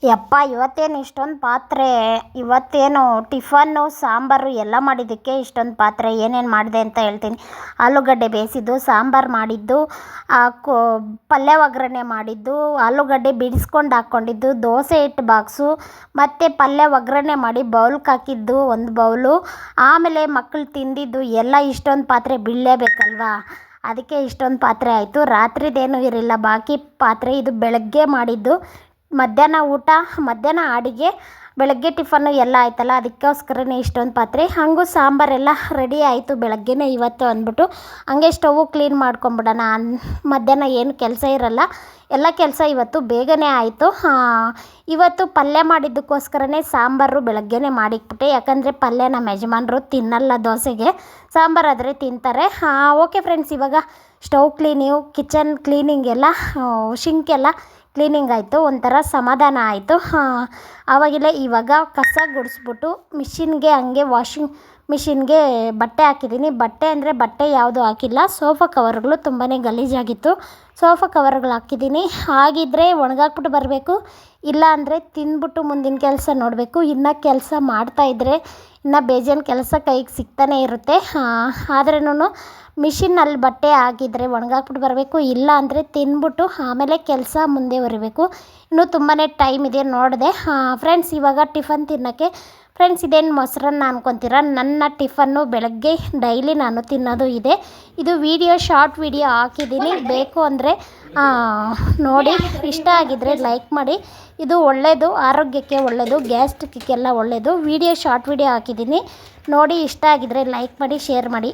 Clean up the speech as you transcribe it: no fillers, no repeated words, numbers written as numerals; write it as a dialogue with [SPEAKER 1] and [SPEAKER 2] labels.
[SPEAKER 1] ಯಪ್ಪ ಇವತ್ತೇನು ಇಷ್ಟೊಂದು ಪಾತ್ರೆ. ಇವತ್ತೇನು ಟಿಫನ್ನು ಸಾಂಬಾರು ಎಲ್ಲ ಮಾಡಿದ್ದಕ್ಕೆ ಇಷ್ಟೊಂದು ಪಾತ್ರೆ. ಏನೇನು ಮಾಡಿದೆ ಅಂತ ಹೇಳ್ತೀನಿ. ಆಲೂಗಡ್ಡೆ ಬೇಯಿಸಿದ್ದು, ಸಾಂಬಾರು ಮಾಡಿದ್ದು, ಪಲ್ಯ ಒಗ್ಗರಣೆ ಮಾಡಿದ್ದು, ಆಲೂಗಡ್ಡೆ ಬಿಡಿಸ್ಕೊಂಡು ಹಾಕ್ಕೊಂಡಿದ್ದು, ದೋಸೆ ಹಿಟ್ಟು ಬಾಕ್ಸು, ಮತ್ತು ಪಲ್ಯ ಒಗ್ಗರಣೆ ಮಾಡಿ ಬೌಲ್ಗೆ ಹಾಕಿದ್ದು ಒಂದು ಬೌಲು, ಆಮೇಲೆ ಮಕ್ಕಳು ತಿಂದಿದ್ದು ಎಲ್ಲ ಇಷ್ಟೊಂದು ಪಾತ್ರೆ ಬೀಳಲೇಬೇಕಲ್ವಾ, ಅದಕ್ಕೆ ಇಷ್ಟೊಂದು ಪಾತ್ರೆ ಆಯಿತು. ರಾತ್ರಿದೇನೂ ಇರಲಿಲ್ಲ ಬಾಕಿ ಪಾತ್ರೆ. ಇದು ಬೆಳಗ್ಗೆ ಮಾಡಿದ್ದು, ಮಧ್ಯಾಹ್ನ ಊಟ, ಮಧ್ಯಾಹ್ನ ಅಡುಗೆ, ಬೆಳಗ್ಗೆ ಟಿಫನ್ನು ಎಲ್ಲ ಆಯ್ತಲ್ಲ, ಅದಕ್ಕೋಸ್ಕರನೇ ಇಷ್ಟೊಂದು ಪಾತ್ರೆ. ಹಾಗೂ ಸಾಂಬಾರೆಲ್ಲ ರೆಡಿ ಆಯಿತು ಬೆಳಗ್ಗೆನೇ ಇವತ್ತು ಅಂದ್ಬಿಟ್ಟು ಹಂಗೆ ಸ್ಟವ್ ಕ್ಲೀನ್ ಮಾಡ್ಕೊಂಬಿಡೋಣ. ಮಧ್ಯಾಹ್ನ ಏನು ಕೆಲಸ ಇರಲ್ಲ, ಎಲ್ಲ ಕೆಲಸ ಇವತ್ತು ಬೇಗನೆ ಆಯಿತು. ಇವತ್ತು ಪಲ್ಯ ಮಾಡಿದ್ದಕ್ಕೋಸ್ಕರನೇ ಸಾಂಬಾರು ಬೆಳಗ್ಗೆನೇ ಮಾಡಿಕ್ಬಿಟ್ಟೆ. ಯಾಕಂದರೆ ಪಲ್ಯ ನಮ್ಮ ಯಜಮಾನರು ತಿನ್ನಲ್ಲ ದೋಸೆಗೆ, ಸಾಂಬಾರಾದರೆ ತಿಂತಾರೆ. ಓಕೆ ಫ್ರೆಂಡ್ಸ್, ಇವಾಗ ಸ್ಟವ್ ಕ್ಲೀನಿಂಗು, ಕಿಚನ್ ಕ್ಲೀನಿಂಗ್ ಎಲ್ಲ, ಶಿಂಕ್ ಎಲ್ಲ ಕ್ಲೀನಿಂಗ್ ಆಯಿತು. ಒಂಥರ ಸಮಾಧಾನ ಆಯಿತು. ಆವಾಗಲೇ ಇವಾಗ ಕಸ ಗುಡಿಸ್ಬಿಟ್ಟು ಮಿಷಿನ್ಗೆ, ಹಂಗೆ ವಾಷಿಂಗ್ ಮಿಷಿನ್ಗೆ ಬಟ್ಟೆ ಹಾಕಿದ್ದೀನಿ. ಬಟ್ಟೆ ಅಂದರೆ ಬಟ್ಟೆ ಯಾವುದು ಹಾಕಿಲ್ಲ, ಸೋಫಾ ಕವರ್ಗಳು ತುಂಬಾ ಗಲೀಜಾಗಿತ್ತು, ಸೋಫಾ ಕವರ್ಗಳು ಹಾಕಿದ್ದೀನಿ. ಹಾಗಿದ್ದರೆ ಒಣಗಾಕ್ಬಿಟ್ಟು ಬರಬೇಕು, ಇಲ್ಲ ಅಂದರೆ ತಿಂದ್ಬಿಟ್ಟು ಮುಂದಿನ ಕೆಲಸ ನೋಡಬೇಕು. ಇನ್ನು ಕೆಲಸ ಮಾಡ್ತಾಯಿದ್ರೆ ಇನ್ನು ಬೇಜಾನು ಕೆಲಸ ಕೈಗೆ ಸಿಗ್ತಾನೆ ಇರುತ್ತೆ. ಆದ್ರೂ ಮಿಷಿನಲ್ಲಿ ಬಟ್ಟೆ ಹಾಕಿದರೆ ಒಣಗಾಕ್ಬಿಟ್ಟು ಬರಬೇಕು, ಇಲ್ಲ ಅಂದರೆ ತಿಂದ್ಬಿಟ್ಟು ಆಮೇಲೆ ಕೆಲಸ ಮುಂದೆ ಬರಬೇಕು. ಇನ್ನೂ ತುಂಬಾ ಟೈಮ್ ಇದೆ ನೋಡಿದೆ. ಫ್ರೆಂಡ್ಸ್, ಇವಾಗ ಟಿಫನ್ ತಿನ್ನೋಕ್ಕೆ. ಫ್ರೆಂಡ್ಸ್, ಇದೇನು ಮೊಸರನ್ನ ಅನ್ಕೊತೀರ, ನನ್ನ ಟಿಫನ್ನು ಬೆಳಗ್ಗೆ ಡೈಲಿ ನಾನು ತಿನ್ನೋದು ಇದೆ. ಇದು ಶಾರ್ಟ್ ವಿಡಿಯೋ ಹಾಕಿದ್ದೀನಿ, ಬೇಕು ಅಂದರೆ ನೋಡಿ. ಇಷ್ಟ ಆಗಿದ್ದರೆ ಲೈಕ್ ಮಾಡಿ. ಇದು ಒಳ್ಳೆಯದು, ಆರೋಗ್ಯಕ್ಕೆ ಒಳ್ಳೆಯದು, ಗ್ಯಾಸ್ಟ್ರಿಕ್ಕೆಲ್ಲ ಒಳ್ಳೆಯದು. ಶಾರ್ಟ್ ವಿಡಿಯೋ ಹಾಕಿದ್ದೀನಿ ನೋಡಿ. ಇಷ್ಟ ಆಗಿದ್ದರೆ ಲೈಕ್ ಮಾಡಿ, ಶೇರ್ ಮಾಡಿ.